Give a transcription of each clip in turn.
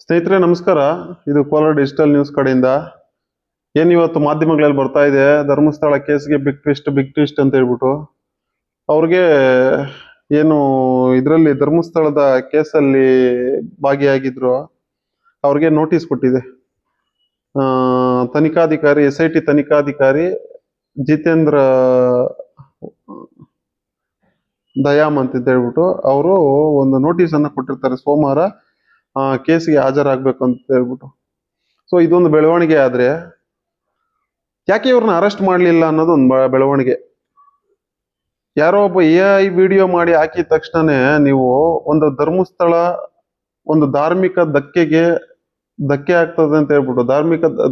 ಸ್ನೇಹಿತರೆ ನಮಸ್ಕಾರ. ಇದು ಕೋಲಾರ ಡಿಜಿಟಲ್ ನ್ಯೂಸ್ ಕಡೆಯಿಂದ ಇವತ್ತು ಮಾಧ್ಯಮಗಳಲ್ಲಿ ಬರ್ತಾ ಇದೆ, ಧರ್ಮಸ್ಥಳ ಕೇಸ್ಗೆ ಬಿಗ್ ಟ್ವಿಸ್ಟ್ ಅಂತ ಹೇಳ್ಬಿಟ್ಟು ಅವ್ರಿಗೆ ಏನು ಇದರಲ್ಲಿ ಧರ್ಮಸ್ಥಳದ ಕೇಸಲ್ಲಿ ಭಾಗಿಯಾಗಿದ್ರು ಅವ್ರಿಗೆ ನೋಟಿಸ್ ಕೊಟ್ಟಿದೆ. ತನಿಖಾಧಿಕಾರಿ SIT ತನಿಖಾಧಿಕಾರಿ ಜಿತೇಂದ್ರ ದಯಾಮ್ ಅಂತ ಹೇಳ್ಬಿಟ್ಟು ಅವರು ಒಂದು ನೋಟಿಸ್ ಅನ್ನ ಕೊಟ್ಟಿರ್ತಾರೆ ಸೋಮವಾರ ಕೇಸಿಗೆ ಹಾಜರಾಗಬೇಕು ಅಂತ ಹೇಳ್ಬಿಟ್ಟು. ಸೊ ಇದೊಂದು ಬೆಳವಣಿಗೆ. ಆದ್ರೆ ಯಾಕೆ ಇವ್ರನ್ನ ಅರೆಸ್ಟ್ ಮಾಡಲಿಲ್ಲ ಅನ್ನೋದು ಒಂದು ಬೆಳವಣಿಗೆ. ಯಾರೋ ಒಬ್ಬ AI ವಿಡಿಯೋ ಮಾಡಿ ಹಾಕಿದ ತಕ್ಷಣನೇ ನೀವು ಒಂದು ಧರ್ಮಸ್ಥಳ ಒಂದು ಧಾರ್ಮಿಕ ಧಕ್ಕೆ ಆಗ್ತದೆ ಅಂತ ಹೇಳ್ಬಿಟ್ಟು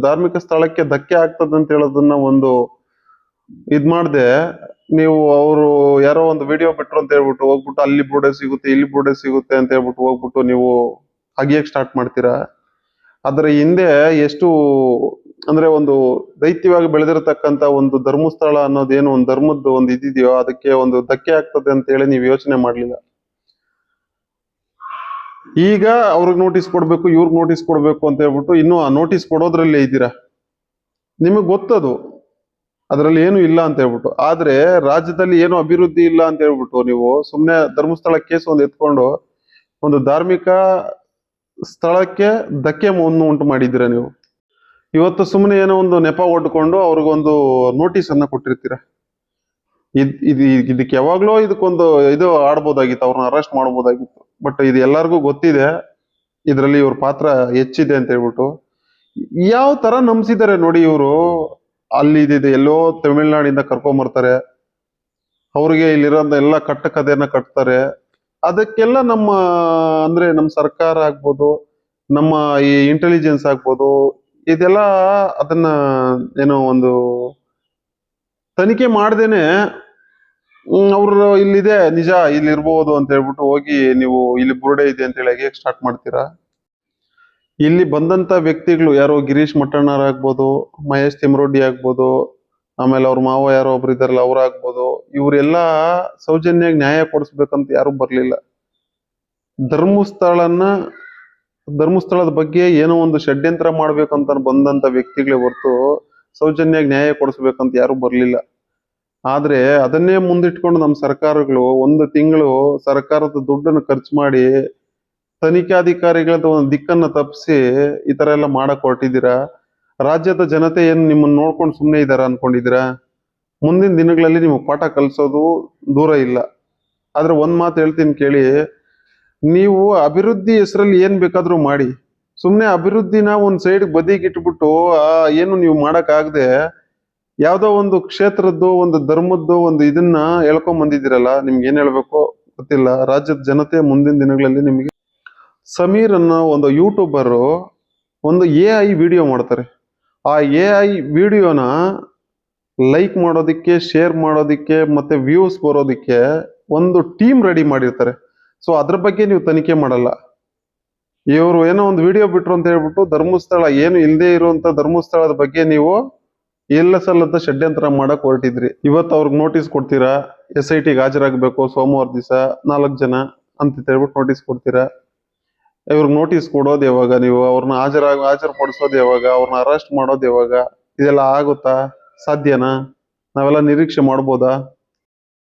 ಧಾರ್ಮಿಕ ಸ್ಥಳಕ್ಕೆ ಧಕ್ಕೆ ಆಗ್ತದೆ ಅಂತ ಹೇಳೋದನ್ನ ಒಂದು ಇದ್ ಮಾಡ್ದೆ ನೀವು ಅವರು ಯಾರೋ ಒಂದು ವಿಡಿಯೋ ಬಿಟ್ರು ಅಂತ ಹೇಳ್ಬಿಟ್ಟು ಹೋಗ್ಬಿಟ್ಟು ಅಲ್ಲಿ ಬುರ್ಡೆ ಸಿಗುತ್ತೆ ಇಲ್ಲಿ ಬುರ್ಡೆ ಸಿಗುತ್ತೆ ಅಂತ ಹೇಳ್ಬಿಟ್ಟು ಹೋಗ್ಬಿಟ್ಟು ನೀವು ಅಗಿಯಕ್ ಸ್ಟಾರ್ಟ್ ಮಾಡ್ತೀರಾ. ಅದರ ಹಿಂದೆ ಎಷ್ಟು ಅಂದ್ರೆ ಒಂದು ದೈತ್ಯವಾಗಿ ಬೆಳೆದಿರತಕ್ಕಂತ ಒಂದು ಧರ್ಮಸ್ಥಳ ಅನ್ನೋದೇನು ಒಂದು ಧರ್ಮದ್ದು ಒಂದು ಇದಿದೆಯೋ ಅದಕ್ಕೆ ಒಂದು ಧಕ್ಕೆ ಆಗ್ತದೆ ಅಂತ ಹೇಳಿ ನೀವು ಯೋಚನೆ ಮಾಡ್ಲಿಲ್ಲ. ಈಗ ಅವ್ರಿಗೆ ನೋಟಿಸ್ ಕೊಡ್ಬೇಕು ಇವ್ರಿಗೆ ನೋಟಿಸ್ ಕೊಡ್ಬೇಕು ಅಂತ ಹೇಳ್ಬಿಟ್ಟು ಇನ್ನು ಆ ನೋಟಿಸ್ ಕೊಡೋದ್ರಲ್ಲೇ ಇದ್ದೀರಾ. ನಿಮಗ್ ಗೊತ್ತದು ಅದ್ರಲ್ಲಿ ಏನು ಇಲ್ಲ ಅಂತ ಹೇಳ್ಬಿಟ್ಟು. ಆದ್ರೆ ರಾಜ್ಯದಲ್ಲಿ ಏನು ಅಭಿವೃದ್ಧಿ ಇಲ್ಲ ಅಂತ ಹೇಳ್ಬಿಟ್ಟು ನೀವು ಸುಮ್ನೆ ಧರ್ಮಸ್ಥಳ ಕೇಸ್ ಒಂದು ಎತ್ಕೊಂಡು ಒಂದು ಧಾರ್ಮಿಕ ಸ್ಥಳಕ್ಕೆ ಧಕ್ಕೆ ಉಂಟು ಮಾಡಿದ್ದೀರಾ ನೀವು. ಇವತ್ತು ಸುಮ್ಮನೆ ಏನೋ ಒಂದು ನೆಪ ಒಡ್ಕೊಂಡು ಅವ್ರಿಗೊಂದು ನೋಟಿಸ್ ಅನ್ನ ಕೊಟ್ಟಿರ್ತೀರ. ಇದಕ್ಕೆ ಯಾವಾಗ್ಲೂ ಇದಕ್ಕೊಂದು ಇದು ಆಡ್ಬೋದಾಗಿತ್ತು, ಅವ್ರನ್ನ ಅರೆಸ್ಟ್ ಮಾಡ್ಬೋದಾಗಿತ್ತು. ಬಟ್ ಇದು ಎಲ್ಲರಿಗೂ ಗೊತ್ತಿದೆ ಇದರಲ್ಲಿ ಇವ್ರ ಪಾತ್ರ ಹೆಚ್ಚಿದೆ ಅಂತ ಹೇಳ್ಬಿಟ್ಟು. ಯಾವ ತರ ನಂಬಿಸಿದ್ದಾರೆ ನೋಡಿ ಇವರು. ಅಲ್ಲಿ ಇದಿದೆ ಎಲ್ಲೋ ತಮಿಳ್ನಾಡಿಂದ ಕರ್ಕೊಂಬರ್ತಾರೆ, ಅವ್ರಿಗೆ ಇಲ್ಲಿರೋದ ಎಲ್ಲ ಕಥೆಯನ್ನ ಕಟ್ತಾರೆ. ಅದಕ್ಕೆಲ್ಲ ನಮ್ಮ ಸರ್ಕಾರ ಆಗ್ಬೋದು, ನಮ್ಮ ಈ ಇಂಟೆಲಿಜೆನ್ಸ್ ಆಗ್ಬೋದು, ಇದೆಲ್ಲ ಅದನ್ನ ಏನೋ ಒಂದು ತನಿಖೆ ಮಾಡ್ದೇನೆ ಅವ್ರು ಇಲ್ಲಿದೆ ನಿಜ ಇಲ್ಲಿ ಇರ್ಬೋದು ಅಂತ ಹೇಳ್ಬಿಟ್ಟು ಹೋಗಿ ನೀವು ಇಲ್ಲಿ ಬುರುಡೆ ಇದೆ ಅಂತ ಹೇಳಿ ಸ್ಟಾರ್ಟ್ ಮಾಡ್ತೀರಾ. ಇಲ್ಲಿ ಬಂದಂತ ವ್ಯಕ್ತಿಗಳು ಯಾರೋ ಗಿರೀಶ್ ಮಟ್ಟಣ್ಣರ್ ಆಗ್ಬೋದು, ಮಹೇಶ್ ತಿಮ್ರೋಡಿ ಆಗ್ಬೋದು, ಆಮೇಲೆ ಅವ್ರ ಮಾವ ಯಾರೋ ಒಬ್ರು ಇದಾರಲ್ಲ ಅವ್ರಾಗ್ಬೋದು, ಇವರೆಲ್ಲ ಸೌಜನ್ಯಾಗ ನ್ಯಾಯ ಕೊಡಿಸ್ಬೇಕಂತ ಯಾರು ಬರ್ಲಿಲ್ಲ. ಧರ್ಮಸ್ಥಳದ ಬಗ್ಗೆ ಏನೋ ಒಂದು ಷಡ್ಯಂತ್ರ ಮಾಡ್ಬೇಕಂತ ಬಂದಂತ ವ್ಯಕ್ತಿಗಳೇ ಹೊರತು ಸೌಜನ್ಯಾಗ ನ್ಯಾಯ ಕೊಡಿಸ್ಬೇಕಂತ ಯಾರು ಬರ್ಲಿಲ್ಲ. ಆದ್ರೆ ಅದನ್ನೇ ಮುಂದಿಟ್ಕೊಂಡು ನಮ್ಮ ಸರ್ಕಾರಗಳು ಒಂದು ತಿಂಗಳು ಸರ್ಕಾರದ ದುಡ್ಡನ್ನು ಖರ್ಚು ಮಾಡಿ ತನಿಖಾಧಿಕಾರಿಗಳದ ಒಂದು ದಿಕ್ಕನ್ನ ತಪ್ಪಿಸಿ ಈ ತರ ಎಲ್ಲ ಮಾಡಕ್ ಹೊರಟಿದ್ದೀರಾ. ರಾಜ್ಯದ ಜನತೆ ಏನ್ ನಿಮ್ಮನ್ನ ನೋಡ್ಕೊಂಡು ಸುಮ್ಮನೆ ಇದಾರ ಅನ್ಕೊಂಡಿದ್ದೀರಾ? ಮುಂದಿನ ದಿನಗಳಲ್ಲಿ ನಿಮಗೆ ಪಾಠ ಕಲಿಸೋದು ದೂರ ಇಲ್ಲ. ಆದ್ರೆ ಒಂದ್ ಮಾತು ಹೇಳ್ತೀನಿ ಕೇಳಿ, ನೀವು ಅಭಿವೃದ್ಧಿ ಹೆಸರಲ್ಲಿ ಏನ್ ಬೇಕಾದ್ರೂ ಮಾಡಿ, ಸುಮ್ನೆ ಅಭಿವೃದ್ಧಿನ ಒಂದ್ ಸೈಡ್ ಬದಿಗೆ ಇಟ್ಬಿಟ್ಟು ಏನು ನೀವು ಮಾಡಕ್ ಆಗದೆ ಯಾವ್ದೋ ಒಂದು ಕ್ಷೇತ್ರದ್ದು ಒಂದು ಧರ್ಮದ್ದು ಒಂದು ಇದನ್ನ ಹೇಳ್ಕೊಂಡ್ ಬಂದಿದ್ದೀರಲ್ಲ, ನಿಮ್ಗೆ ಏನ್ ಹೇಳ್ಬೇಕು ಗೊತ್ತಿಲ್ಲ. ರಾಜ್ಯದ ಜನತೆ ಮುಂದಿನ ದಿನಗಳಲ್ಲಿ ನಿಮಗೆ ಸಮೀರ್ ಅನ್ನೋ ಒಂದು ಯೂಟ್ಯೂಬರ್ ಒಂದು AI ವಿಡಿಯೋ ಮಾಡ್ತಾರೆ. ಆ AI ವಿಡಿಯೋನ ಲೈಕ್ ಮಾಡೋದಿಕ್ಕೆ, ಶೇರ್ ಮಾಡೋದಿಕ್ಕೆ, ಮತ್ತೆ ವ್ಯೂಸ್ ಬರೋದಿಕ್ಕೆ ಒಂದು ಟೀಮ್ ರೆಡಿ ಮಾಡಿರ್ತಾರೆ. ಸೊ ಅದ್ರ ಬಗ್ಗೆ ನೀವು ತನಿಖೆ ಮಾಡಲ್ಲ. ಇವರು ಏನೋ ಒಂದು ವಿಡಿಯೋ ಬಿಟ್ರು ಅಂತ ಹೇಳ್ಬಿಟ್ಟು ಧರ್ಮಸ್ಥಳ ಏನು ಇಲ್ಲದೆ ಇರುವಂತ ಧರ್ಮಸ್ಥಳದ ಬಗ್ಗೆ ನೀವು ಎಲ್ಲ ಸಲ್ಲದ ಷಡ್ಯಂತ್ರ ಮಾಡಕ್ ಹೊರಟಿದ್ರಿ. ಇವತ್ತು ಅವ್ರಿಗೆ ನೋಟಿಸ್ ಕೊಡ್ತೀರಾ, SITಗೆ ಹಾಜರಾಗಬೇಕು ಸೋಮವಾರ ದಿವಸ 4 ಜನ ಅಂತ ಹೇಳ್ಬಿಟ್ಟು ನೋಟಿಸ್ ಕೊಡ್ತೀರಾ. ಇವ್ರಿಗೆ ನೋಟಿಸ್ ಕೊಡೋದು ಯಾವಾಗ? ನೀವು ಅವ್ರನ್ನ ಹಾಜರುಪಡಿಸೋದು ಯಾವಾಗ? ಅವ್ರನ್ನ ಅರೆಸ್ಟ್ ಮಾಡೋದು ಯಾವಾಗ? ಇದೆಲ್ಲ ಆಗುತ್ತಾ? ಸಾಧ್ಯನಾ? ನಾವೆಲ್ಲ ನಿರೀಕ್ಷೆ ಮಾಡ್ಬೋದಾ?